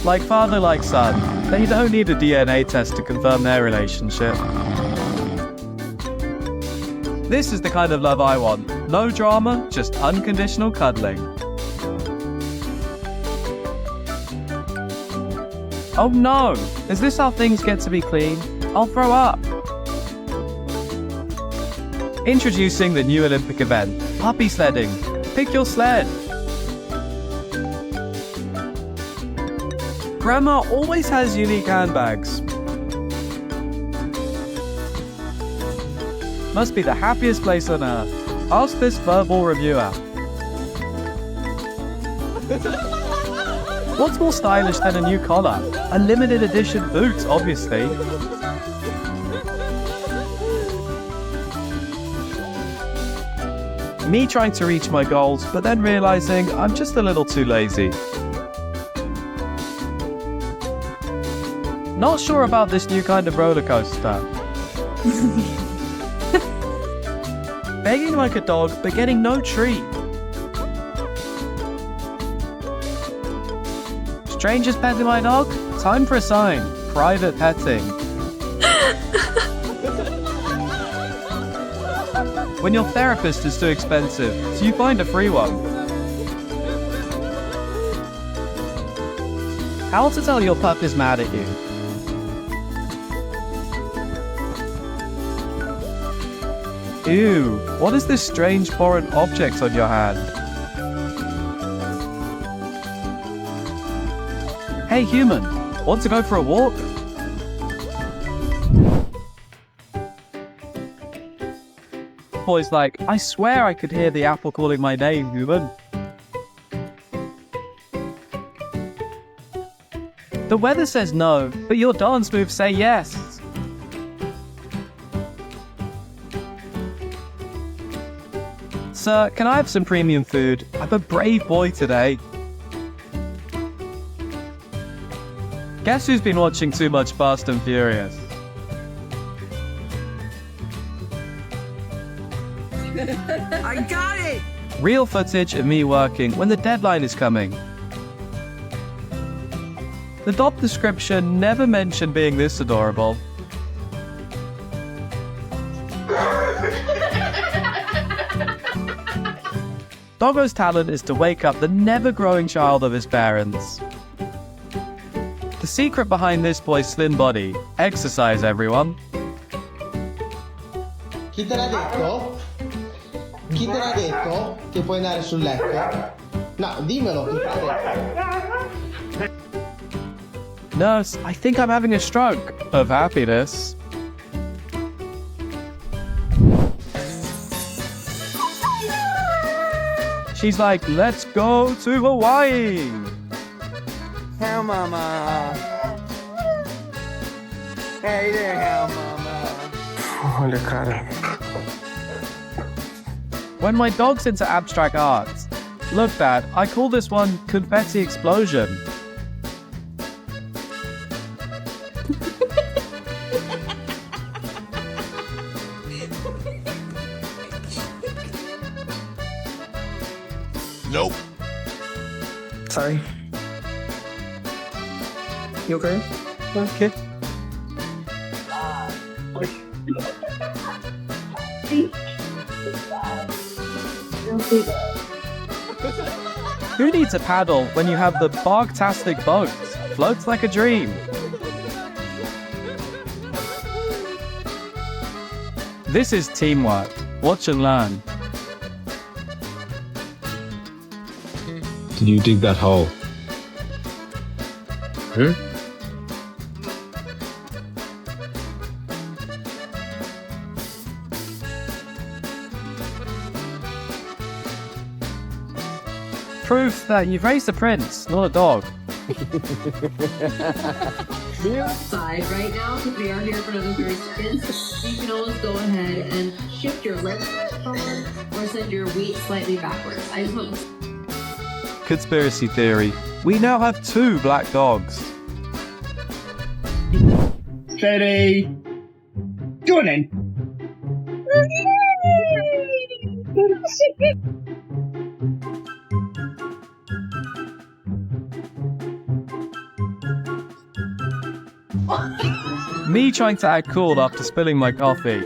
Like father, like son. They don't need a DNA test to confirm their relationship. This is the kind of love I want. No drama, just unconditional cuddling. Oh no! Is this how things get to be clean? I'll throw up! Introducing the new Olympic event, puppy sledding. Pick your sled! Grandma always has unique handbags. Must be the happiest place on earth. Ask this verbal reviewer. What's more stylish than a new collar? A limited edition boot, obviously. Me trying to reach my goals, but then realizing I'm just a little too lazy. Not sure about this new kind of roller coaster. Begging like a dog, but getting no treat. Strangers petting my dog? Time for a sign. Private petting. When your therapist is too expensive, so you find a free one. How to tell your pup is mad at you. Ew, what is this strange foreign object on your hand? Hey human, want to go for a walk? Boy's like, I swear I could hear the apple calling my name, human. The weather says no, but your dance moves say yes. Sir, can I have some premium food? I'm a brave boy today. Guess who's been watching too much Fast and Furious? I got it! Real footage of me working when the deadline is coming. The job description never mentioned being this adorable. Doggo's talent is to wake up the never-growing child of his parents. The secret behind this boy's slim body: exercise, everyone. Chi te l'ha detto? Chi te l'ha detto che puoi andare sul letto? No, dimmelo, chi te l'ha detto? Nurse, I think I'm having a stroke of happiness. She's like, let's go to Hawaii. Hell, mama. Hey there, hell, mama. Olha, cara. When my dog's into abstract art. Look, Dad, I call this one confetti explosion. Nope. Sorry. You okay? Okay. Who needs a paddle when you have the Bargtastic boat? Floats like a dream. This is teamwork. Watch and learn. Did you dig that hole? Proof that you've raised a prince, not a dog. We're outside right now because we are here for another 30 seconds. You can always go ahead and shift your legs forward or send your weight slightly backwards. I just want Conspiracy theory. We now have 2 black dogs. Steady. Go on then. Me trying to act cool after spilling my coffee.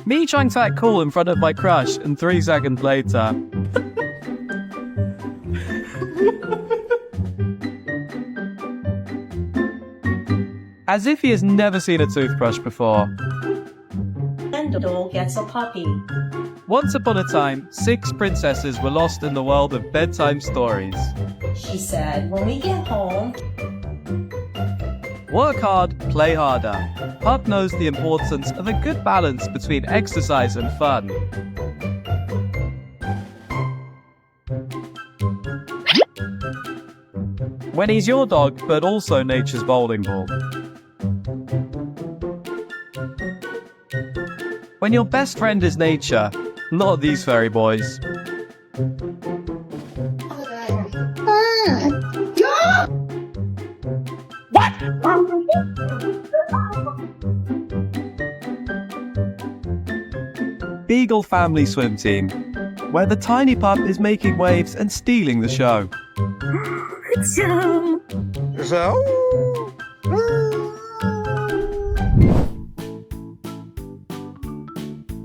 Me trying to act cool in front of my crush, and 3 seconds later. As if he has never seen a toothbrush before. Kendall gets a puppy. Once upon a time, 6 princesses were lost in the world of bedtime stories. She said, when we get home, Work hard, play harder. Pup knows the importance of a good balance between exercise and fun. When he's your dog, but also nature's bowling ball. When your best friend is nature, not these fairy boys. Beagle Family Swim Team, where the tiny pup is making waves and stealing the show.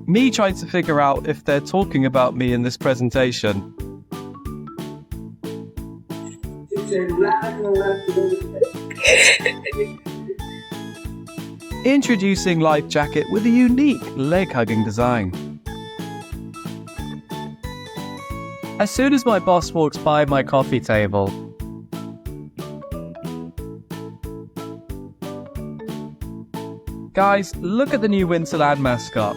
Me trying to figure out if they're talking about me in this presentation. Introducing Life Jacket with a unique leg-hugging design. As soon as my boss walks by my coffee table, guys, look at the new Winterland mascot.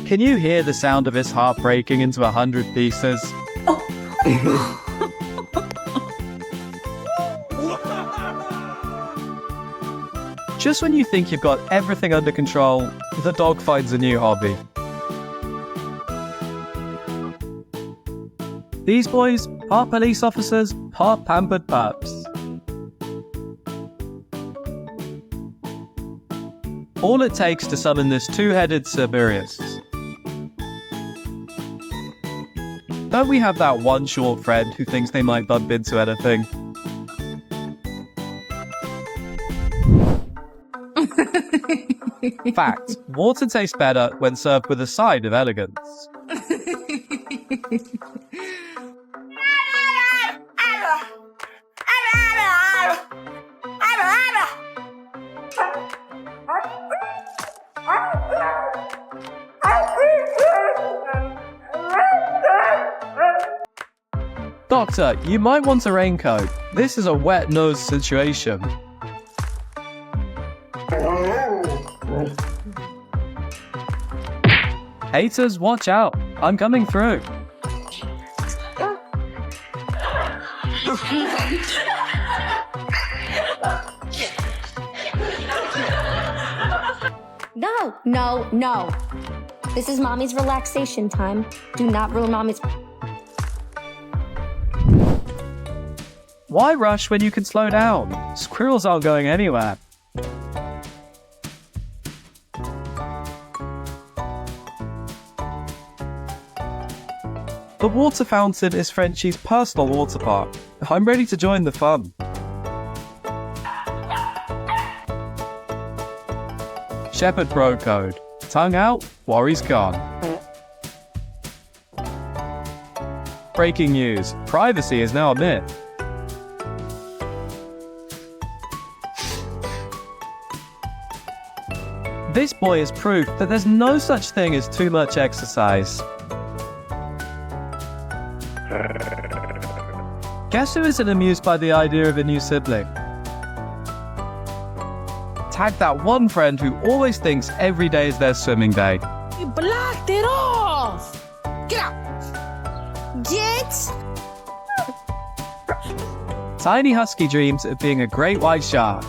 Can you hear the sound of his heart breaking into 100 pieces? Just when you think you've got everything under control, the dog finds a new hobby. These boys are police officers, are pampered pups. All it takes to summon this two-headed Cerberus. Don't we have that one short friend who thinks they might bump into anything? Fact, water tastes better when served with a side of elegance. Doctor, you might want a raincoat. This is a wet nose situation. Haters, watch out. I'm coming through. No, no, no. This is mommy's relaxation time. Do not ruin mommy's... Why rush when you can slow down? Squirrels aren't going anywhere. The water fountain is Frenchie's personal water park. I'm ready to join the fun. Shepherd Bro Code. Tongue out, worries gone. Breaking news. Privacy is now a myth. This boy is proof that there's no such thing as too much exercise. Guess who isn't amused by the idea of a new sibling? Tag that one friend who always thinks every day is their swimming day. You blocked it off! Get out! Get! Tiny Husky dreams of being a great white shark.